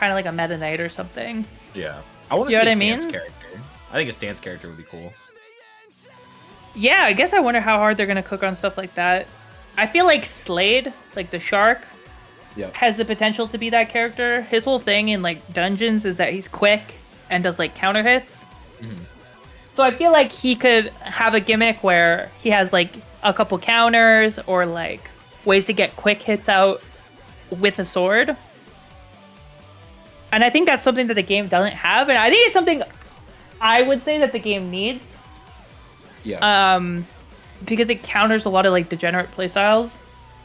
kind of like a Meta Knight or something. Yeah. I want to You see know a what I stance mean? character. I think a stance character would be cool. Yeah, I guess I wonder how hard they're gonna cook on stuff like that. I feel like Slade, like the shark, Yeah. has the potential to be that character. His whole thing in like dungeons is that he's quick and does like counter hits. So I feel like he could have a gimmick where he has like a couple counters or like ways to get quick hits out with a sword. And I think that's something that the game doesn't have, and I think it's something I would say that the game needs. Yeah. Because it counters a lot of like degenerate playstyles.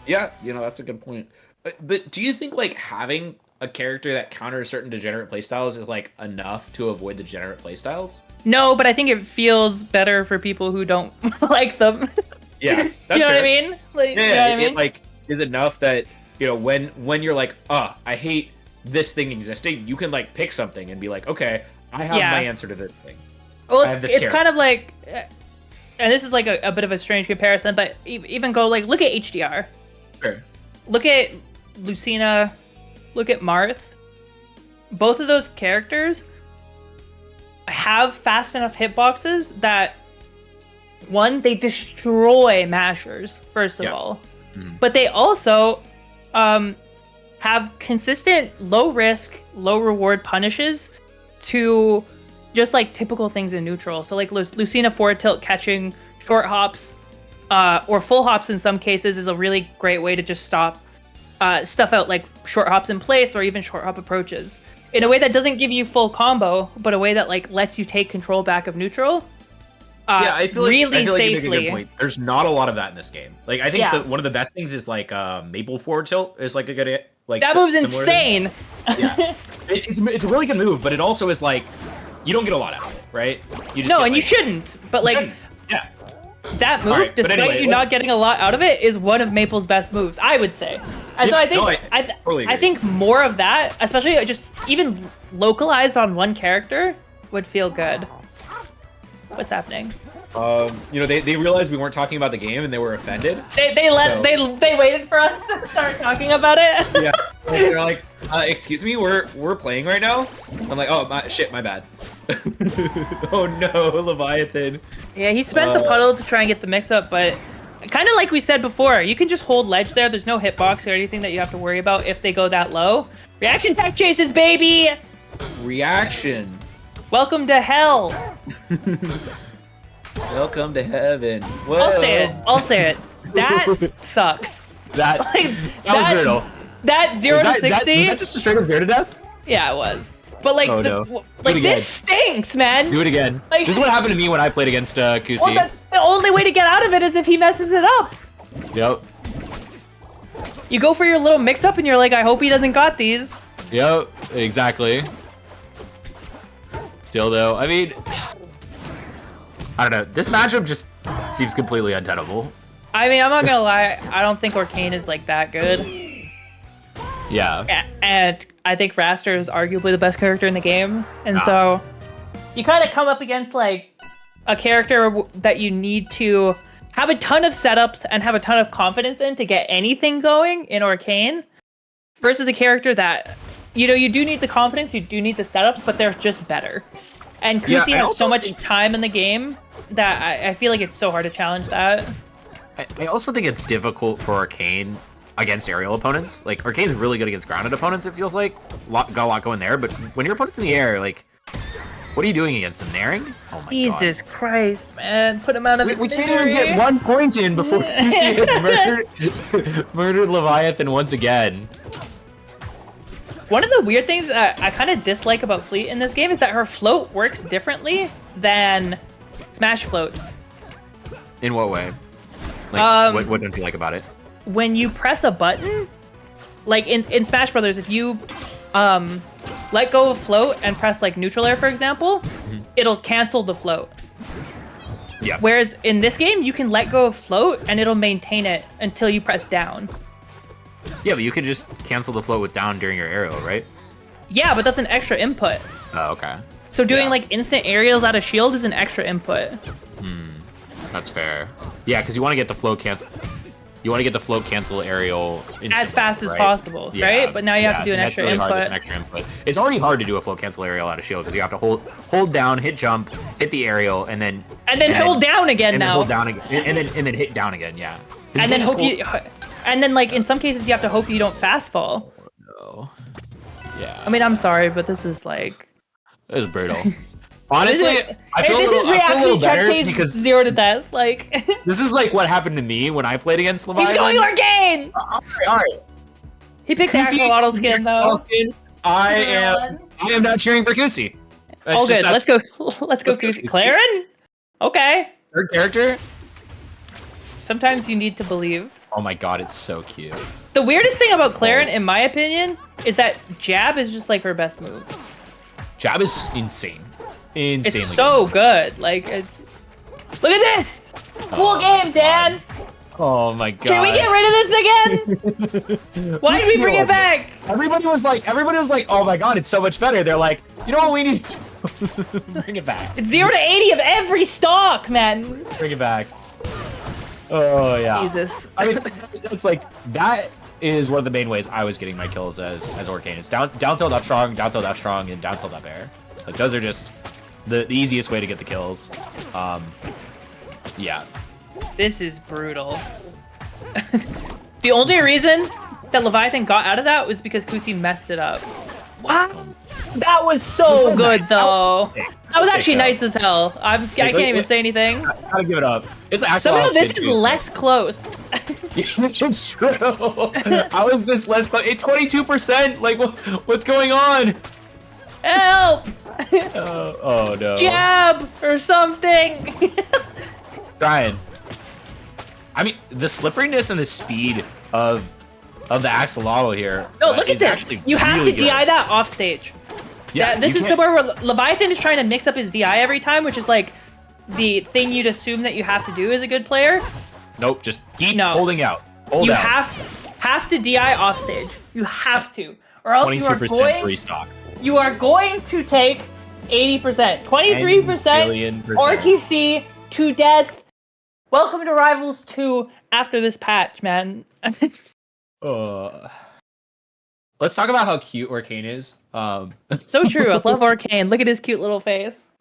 Yeah, that's a good point. But do you think like having a character that counters certain degenerate playstyles is like enough to avoid the degenerate playstyles? No, but I think it feels better for people who don't like them. Yeah, that's you know fair. what I mean? Like, Yeah, you know what I mean? it like is enough that when you're like, I hate this thing existing, you can like pick something and be like, okay, I have my answer to this thing. Well, I have this character. kind of like, and this is like a bit of a strange comparison, but even go like look at HDR, Sure. look at Lucina, look at Marth. Both of those characters have fast enough hitboxes that one, they destroy mashers first of all, but they also have consistent low risk, low reward punishes to just like typical things in neutral. So like Lucina forward tilt catching short hops or full hops in some cases is a really great way to just stop stuff out like short hops in place or even short hop approaches in a way that doesn't give you full combo, but a way that like lets you take control back of neutral. Yeah, I feel like, really you make a safely. good point. There's not a lot of that in this game. Like I think one of the best things is like Maple forward tilt is like a good like That move's similar insane. Yeah, it's a really good move, but it also is like you don't get a lot out of it, right? You just No, get, and you shouldn't. But like yeah, that move, Alright, but despite anyway, you not getting a lot out of it, is one of Maple's best moves, I would say. And so I think totally I agree. think more of that, especially just even localized on one character, would feel good. What's happening? They realized we weren't talking about the game and they were offended. They waited for us to start talking about it. Yeah, they're like, excuse me, we're playing right now. I'm like, oh shit, my bad. Oh no, Leviathan. Yeah, he spent the puddle to try and get the mix up, but kind of like we said before, you can just hold ledge there. There's no hitbox or anything that you have to worry about if they go that low. Reaction tech chases, baby! Reaction. Welcome to hell. Welcome to heaven. Whoa. I'll say it. That sucks. That was brutal. That 0 to 60. Was that just a straight up 0 to death? Yeah, it was. But like, Oh, no. like Do it again. this stinks, man. Do it again. Like- This is what happened to me when I played against Kusi. Well, that's the only way to get out of it is if he messes it up. Yep. You go for your little mix-up and you're like, I hope he doesn't got these. Yep. Exactly. Still though, I mean, I don't know. This matchup just seems completely untenable. I mean, I'm not gonna lie. I don't think Arcane is like that good. Yeah. And I think Raster is arguably the best character in the game. And so you kind of come up against like a character that you need to have a ton of setups and have a ton of confidence in to get anything going in Arcane versus a character that, you do need the confidence, you do need the setups, but they're just better. And Kusi has so much time in the game that I feel like it's so hard to challenge that. I also think it's difficult for Arcane against aerial opponents. Like, Arcane's really good against grounded opponents, it feels like. Got a lot going there, but when your opponent's in the air, like, what are you doing against them? Naring? Oh my Jesus Christ, man. Put him out of his We can't misery. even get 1 point in before Kusi has murdered Leviathan once again. One of the weird things that I kind of dislike about Fleet in this game is that her float works differently than Smash floats. In what way? Like, what don't you like about it? When you press a button, like in Smash Brothers, if you let go of float and press like neutral air, for example, it'll cancel the float. Yeah. Whereas in this game, you can let go of float and it'll maintain it until you press down. Yeah, but you can just cancel the float with down during your aerial, right? Yeah, but that's an extra input. Oh, okay. So doing like instant aerials out of shield is an extra input. That's fair. Yeah, because you want to get the float cancel. you want to get the float cancel aerial instantly, as fast as right? possible, Yeah, right? But now you have to do an and extra that's really hard. input. That's an extra input. It's already hard to do a float cancel aerial out of shield because you have to hold down, hit jump, hit the aerial, and then hold down again and now. then hold down again, and then hit down again. Yeah. And then like in some cases you have to hope you don't fast fall. No. Yeah. I mean, I'm sorry, but this is like. This is brutal. Honestly, I feel a little check better chase because 0 to death. Like this is like what happened to me when I played against Leviathan. he's going Arcane. All right. He picked the Kusi, axolotl skin though. I am not cheering for Kusi. Oh, good. Let's go. Let's go, Kusi. Claren. Okay. Third character. Sometimes you need to believe. Oh my god, it's so cute. The weirdest thing about Claren, in my opinion, is that jab is just like her best move. Jab is insane. Insanely It's so good. Like, look at this. Cool game, Dan. Oh my god. Can we get rid of this again? Why did we bring it back? Everybody was like, oh my god, it's so much better. They're like, you know what we need? Bring it back. It's 0 to 80 of every stock, man. Bring it back. Oh yeah. Jesus. I mean, it's like that is one of the main ways I was getting my kills as Arcane. It's down tilt up strong, down tilt up strong, and down tilt up air. Like those are just the easiest way to get the kills. Yeah. This is brutal. The only reason that Leviathan got out of that was because Kusi messed it up. Wow. That was so good, though. That was actually nice as hell. I can't even say anything. I gotta give it up. Somehow this is less close. It's true. How is this less close? It's 22%. Like, what's going on? Help! Oh no. Jab or something. Trying. I mean, the slipperiness and the speed of the axolotl here. No, look at this. You have to DI that off stage. Yeah, this is somewhere where Leviathan is trying to mix up his DI every time, which is like the thing you'd assume that you have to do as a good player. Nope, just keep holding out. Hold you out. have to DI off stage. You have to, or else you are 22% free stock. You are going to take 80%, 23% RTC to death. Welcome to Rivals 2 after this patch, man. Let's talk about how cute Arcane is. So true. I love Arcane. Look at his cute little face.